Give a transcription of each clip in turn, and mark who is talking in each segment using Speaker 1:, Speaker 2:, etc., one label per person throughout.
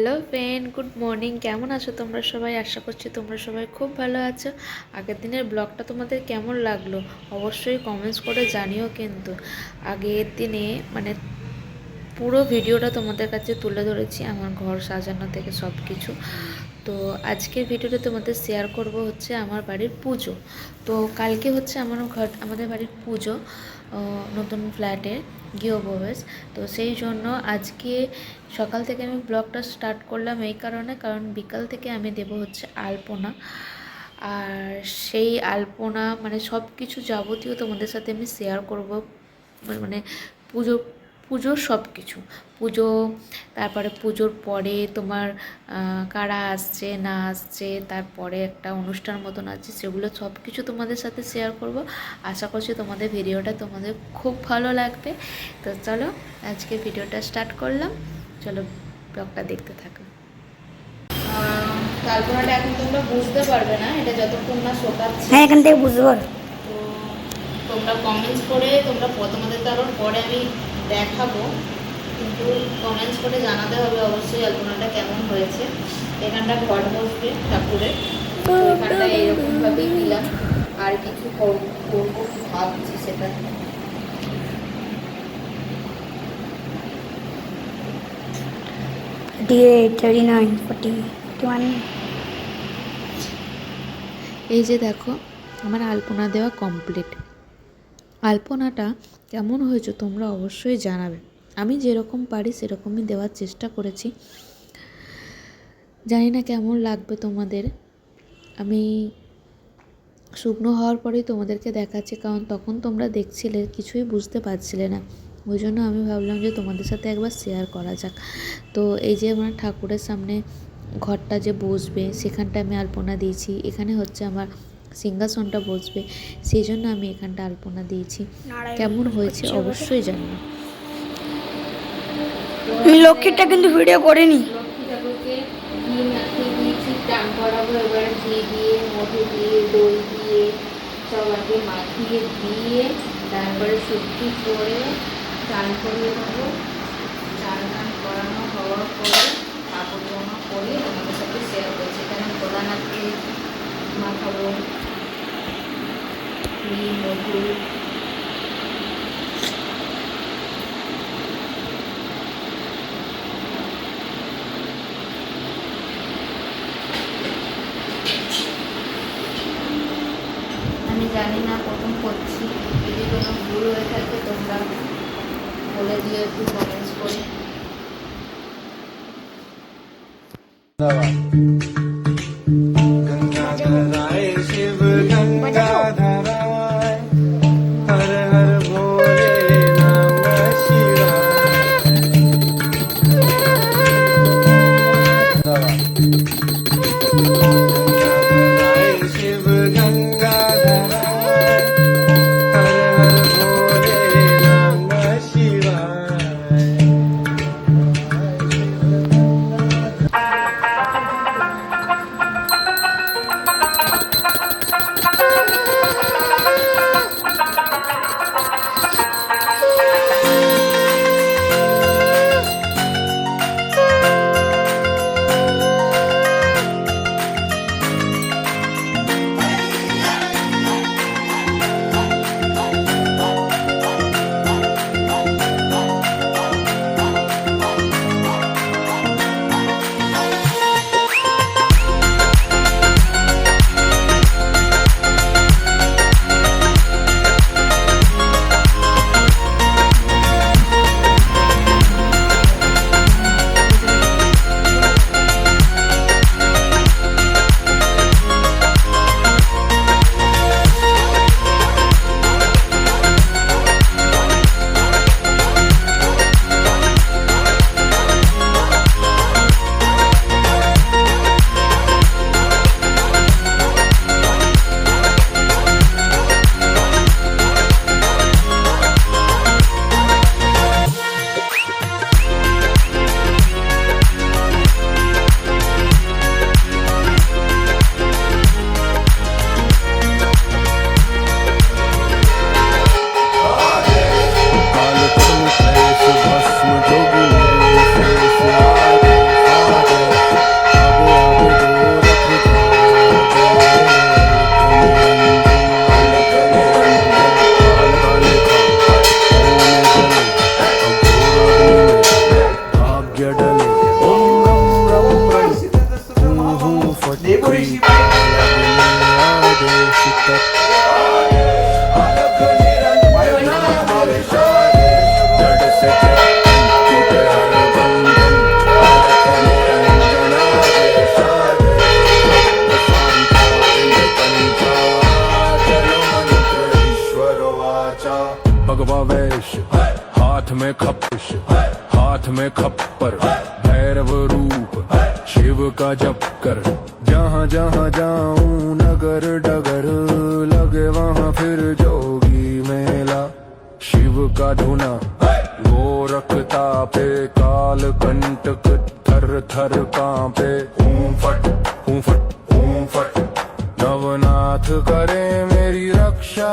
Speaker 1: Hello friend, good morning. কেমন আছো তোমরা সবাই? আশা করছি তোমরা সবাই খুব ভালো আছো। আগের দিনের ব্লগটা তোমাদের কেমন লাগলো অবশ্যই কমেন্টস করে জানিও। কিন্তু আগের দিনে মানে পুরো ভিডিওটা তোমাদের কাছে তুলে ধরেছি, আমার ঘর সাজানো থেকে সব কিছু। তো আজকের ভিডিওটা তোমাদের শেয়ার করব হচ্ছে আমার বাড়ির পুজো। তো কালকে হচ্ছে আমাদের বাড়ির পুজো, নতুন ফ্ল্যাটের গৃহপ্রবেশ। তো সেই জন্য আজকে সকাল থেকে আমি ব্লগটা স্টার্ট করলাম এই কারণ বিকাল থেকে আমি দেব হচ্ছে আলপনা। আর সেই আলপনা মানে সব কিছু যাবতীয় তোমাদের সাথে আমি শেয়ার করব। মানে পুজো পুজোর সব কিছু, পুজো, তারপরে পুজোর পরে তোমার কারা আসছে না আসছে, তারপরে একটা অনুষ্ঠান মতন আছে, সেগুলো সব কিছু তোমাদের সাথে শেয়ার করব। আশা করছি তোমাদের ভিডিওটা তোমাদের খুব ভালো লাগবে। তো চলো আজকে ভিডিওটা স্টার্ট করলাম, চলো ব্লগটা দেখতে থাকো। কাল্পনাটা এখন তোমরা বুঝতে পারবে না, এটা যতক্ষণ না শোকাচ্ছে।
Speaker 2: হ্যাঁ, এখান থেকে বুঝতে পারো।
Speaker 1: তো তোমরা কমেন্টস করে তোমাদের তো আরও পরে আমি দেখাবো, কিন্তু কমেন্টস করে জানাতে হবে অবশ্যই আলপনাটা কেমন হয়েছে। এখানটা ঘর বসবে ঠাকুরের, তো এখানটা এইরকমভাবেই দিলাম। আর কিছু করবো ভাবছি সেটা। এই যে দেখো আমার আলপনা দেওয়া কমপ্লিট। আলপনাটা কেমন হয়েছে তোমরা অবশ্যই জানাবে। আমি যেরকম পারি সেরকমই দেওয়ার চেষ্টা করেছি, জানি না কেমন লাগবে তোমাদের। আমি শুকনো হওয়ার পরেই তোমাদেরকে দেখাচ্ছি, কারণ তখন তোমরা দেখছিলে কিছুই বুঝতে পারছিলে না, ওই জন্য আমি ভাবলাম যে তোমাদের সাথে একবার শেয়ার করা যাক। তো এই যে আমার ঠাকুরের সামনে ঘরটা যে বসবে সেখানটা আমি আলপনা দিয়েছি। এখানে হচ্ছে আমার সিংহাসনটা বসবে, সেই জন্য আমি এখানটা আলপনা দিয়েছি। কেমন হয়েছে অবশ্যই জানিও।
Speaker 2: লক্ষ্মীটা কিন্তু ভিডিও করিনি।
Speaker 1: লক্ষ্মী ঠাকুরকে ঘি মাখিয়ে দিয়েছি, টান করাবো এবার ঘি দিয়ে, মধু দিয়ে, দই দিয়ে সব আগে মাখিয়ে দিয়ে তারপরে শুদ্ধি করে চান করিয়ে দেবো। চান টান করানো হওয়ার পরে কাপড় জামা করে আমাদের সাথে শেয়ার করছি। এখানে প্রধানার্থী মাখাবো ঘি, মধু। আমি জানি না প্রথম করছি, যদি কোনো ভুল হয়ে থাকে তোমরা বলে দিও একটু কমেন্টস করে।
Speaker 3: गंगाधराय शिव गंगाधराय हर हर भोले नमः शिवाय। गंगाधराय शिव गंगाधराय हर हर भोले नमः शिवाय।
Speaker 4: का जप कर जहाँ जहाँ जाऊं नगर डगर लगे वहाँ फिर जोगी मेला शिव का धुना गोरखता पे काल कंटक थर थर कांपे हूँ फट नवनाथ करे मेरी रक्षा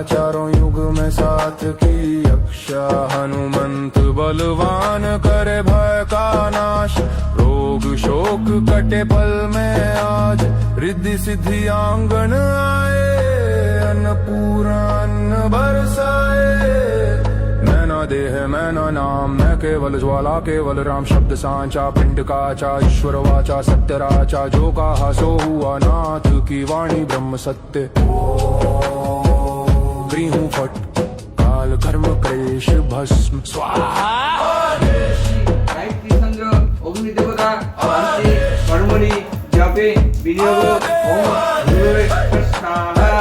Speaker 4: चारों युग में साथ की यक्षा हनुमंत बलवान करे भय का नाश रोग शोक कटे पल में आज रिद्धि सिद्धि आंगन आए अन्नपूर्णा अन्न बरसाए मैं ना देह मैं ना नाम मैं केवल ज्वाला केवल राम शब्द सांचा पिंड काचा ईश्वर वाचा सत्य राचा जो कहा सो हुआ नाथ की वाणी ब्रह्म सत्य हूँ फट काल कर्म क्लेश भस्म स्वाहा
Speaker 3: রাইকৃষ্ণচন্দ্র অগ্নিদেবতা শান্তি কর্মণি জপে বিনিয়োগ ওম গুরুবে স্বাহা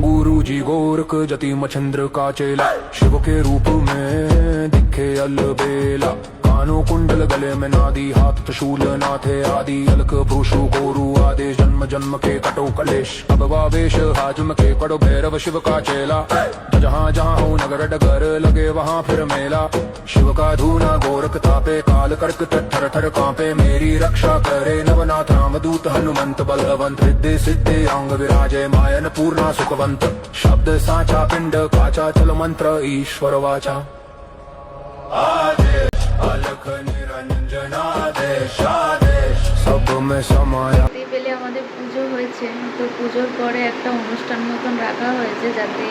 Speaker 4: गुरु जी गोरख जति मछंद्र का चेला शिव के रूप में दिखे अलबेला कानों कुंडल गले में नादी हाथ त्रिशूल नाथे आदि अलक पुरुषु गोरु आदेश जन्म जन्म के कटो कलेश अब वावेश हाजम के कड़ो भैरव शिव का चेला जहाँ जहाँ हो नगर डगर लगे वहाँ फिर मेला शिव का धूना गोरख तापे काल कर्क थर थर कांपे मेरी रक्षा करे नवनाथ रामदूत हनुमंत बलवंत रिद्धि सिद्धि अंग विराजे मायन पूर्णा सुखवंत शब्द साचा पिंड काचा चल मंत्र ईश्वर वाचा आदेश अलख निरंजनादेश आदेश सब में समाया
Speaker 1: দেখতেই পেলে আমাদের পুজো হয়েছে, তো পুজোর পরে একটা অনুষ্ঠান মতন রাখা হয়েছে যাতে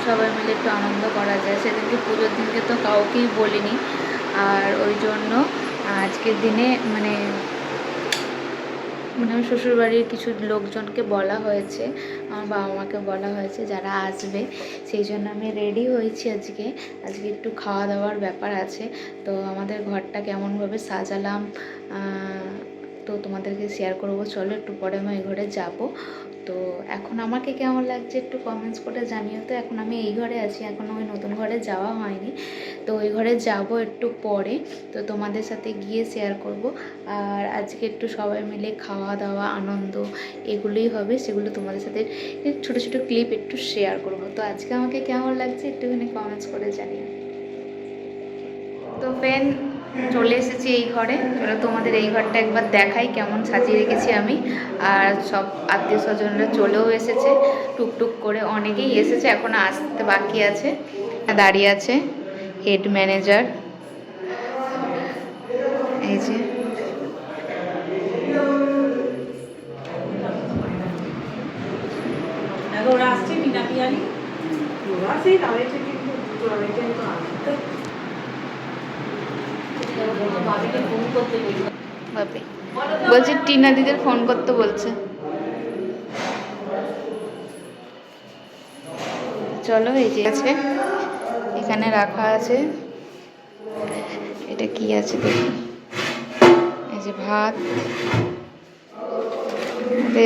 Speaker 1: সবাই মিলে একটু আনন্দ করা যায়। সেদিনকে পুজোর দিনকে তো কাউকেই বলিনি, আর ওই জন্য আজকের দিনে মানে আমার শ্বশুরবাড়ির কিছু লোকজনকে বলা হয়েছে, আমার বাবা মাকে বলা হয়েছে যারা আসবে, সেই জন্য আমি রেডি হয়েছি। আজকে একটু খাওয়া দাওয়ার ব্যাপার আছে, তো আমাদের ঘরটা কেমনভাবে সাজালাম তো তোমাদেরকে শেয়ার করব। চলো একটু পরে আমি এই ঘরে যাব। তো এখন আমাকে কেমন লাগছে একটু কমেন্টস করে জানিও। তো এখন আমি এই ঘরে আছি, এখন ওই নতুন ঘরে যাওয়া হয়নি, তো ওই ঘরে যাব একটু পরে, তো তোমাদের সাথে গিয়ে শেয়ার করব। আর আজকে একটু সবাই মিলে খাওয়া দাওয়া আনন্দ এগুলোই হবে, সেগুলো তোমাদের সাথে ছোটো ছোটো ক্লিপ একটু শেয়ার করব। তো আজকে আমাকে কেমন লাগছে একটুখানি কমেন্টস করে জানিও। তো ফ্রেন্ড চলে এসেছি এই ঘরে, চলো তোমাদের এই ঘরটা একবার দেখাই কেমন সাজিয়ে রেখেছি আমি। আর সব আত্মীয় স্বজনরা চলেও এসেছে টুকটুক করে, অনেকেই এসেছে, এখন আসতে বাকি আছে। দাঁড়িয়ে আছে হেড ম্যানেজার, এই যে বলছি টিনা দিদির ফোন করতে বলছে। চলো এই যে আছে, এখানে রাখা আছে, এটা কি আছে দেখি, এই যে ভাত,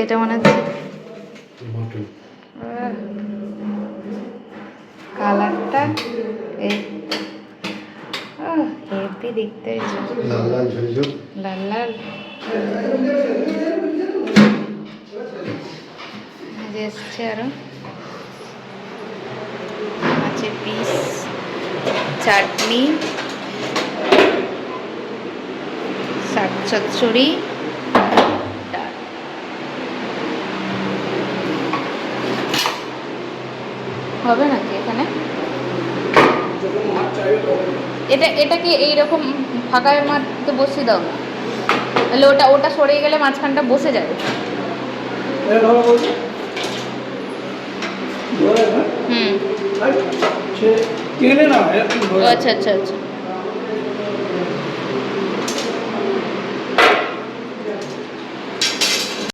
Speaker 1: এটা মনে হচ্ছে কালারটা এই হেভি দেখতে হয়েছে, লাল লাল এসছে। আরো আছে পিস, চাটনি, শাক চচ্চড়ি, ডাল। হবে নাকি এখানে? এটা কি এইরকম ফাঁকায় মারতে বসিয়ে দাও না, তাহলে ওটা সরে গেলে মাঝখানটা বসে যাবে। হুম, আচ্ছা আচ্ছা আচ্ছা।